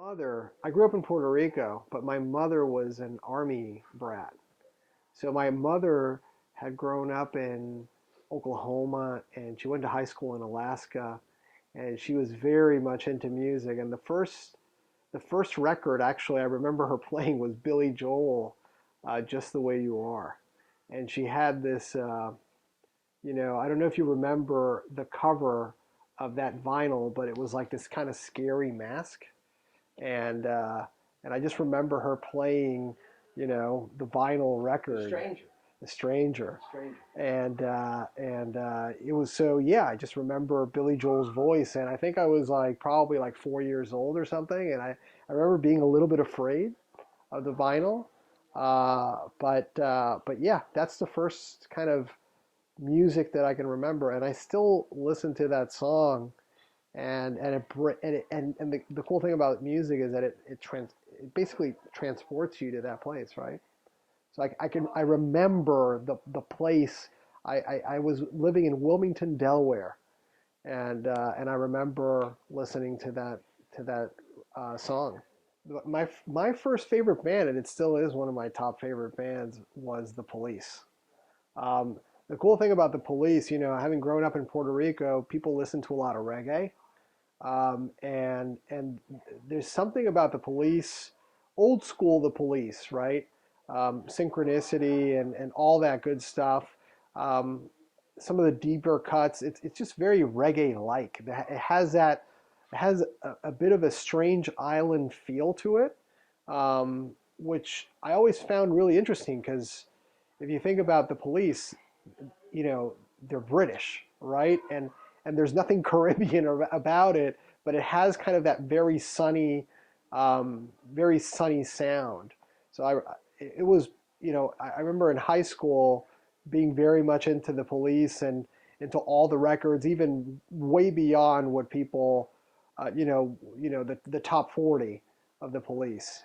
Mother, I grew up in Puerto Rico, but my mother was an army brat. So my mother had grown up in Oklahoma and she went to high school in Alaska and she was very much into music. And the first record actually I remember her playing was Billy Joel, Just the Way You Are. And she had this, I don't know if you remember the cover of that vinyl, but it was like this kind of scary mask and and I just remember her playing, the vinyl The record, stranger. The Stranger, Stranger. and it was so yeah. I just remember Billy Joel's voice, and I think I was like probably like 4 years old or something, and I remember being a little bit afraid of the vinyl, but yeah, that's the first kind of music that I can remember, and I still listen to that song and the cool thing about music is that it basically transports you to that place, right? So I remember the place. I was living in Wilmington, Delaware, and I remember listening to that song. My first favorite band, and it still is one of my top favorite bands, was the Police. Um, the cool thing about the Police, having grown up in Puerto Rico, people listen to a lot of reggae. And there's something about the Police, old school the Police, right? Synchronicity and all that good stuff. Um, some of the deeper cuts, it's just very reggae-like. It has a bit of a strange island feel to it, which I always found really interesting because if you think about the Police, they're British, right? And there's nothing Caribbean about it, but it has kind of that very sunny sound. So it was, I remember in high school being very much into the Police and into all the records, even way beyond what people, the top 40 of the Police.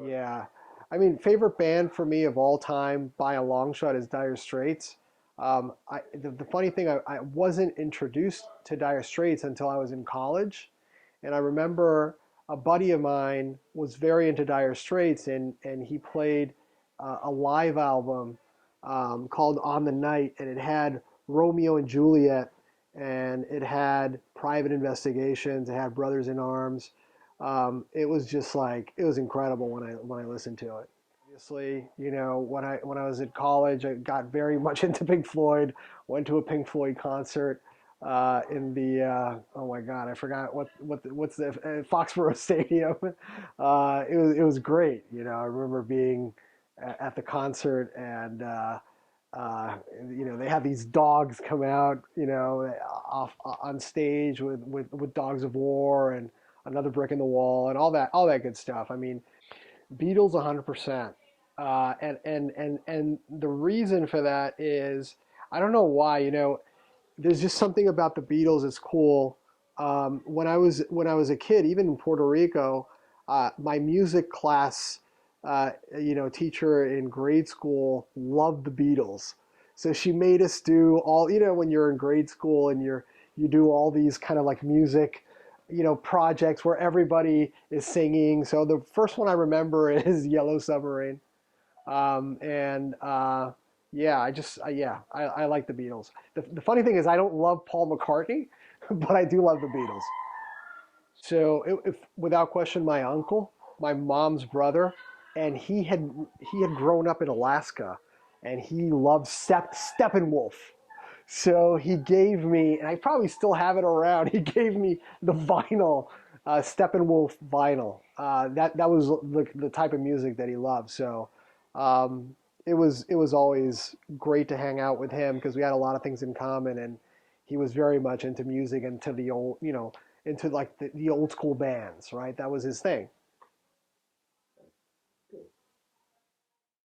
Yeah. I mean, favorite band for me of all time by a long shot is Dire Straits. The funny thing, I wasn't introduced to Dire Straits until I was in college. And I remember a buddy of mine was very into Dire Straits, and he played a live album called On the Night, and it had Romeo and Juliet, and it had Private Investigations, it had Brothers in Arms. It was just like it was incredible when I listened to it. Obviously, when I was in college, I got very much into Pink Floyd. Went to a Pink Floyd concert in the oh my God, I forgot what's the Foxborough Stadium. It was great. I remember being at the concert and. They have these dogs come out, off on stage with dogs of war and another brick in the wall and all that good stuff. I mean, Beatles 100%. And the reason for that is I don't know why. There's just something about the Beatles that's cool. When I was a kid, even in Puerto Rico, my music class, teacher in grade school loved the Beatles. So she made us do all, when you're in grade school and you do all these kind of like music, projects where everybody is singing. So the first one I remember is Yellow Submarine. And yeah, I like the Beatles. The funny thing is I don't love Paul McCartney, but I do love the Beatles. So if without question, my uncle, my mom's brother, and he had grown up in Alaska, and he loved Steppenwolf. So he gave me, and I probably still have it around. He gave me the vinyl, Steppenwolf vinyl. That was the type of music that he loved. So it was always great to hang out with him because we had a lot of things in common, and he was very much into music and to the old, into like the old school bands, right? That was his thing.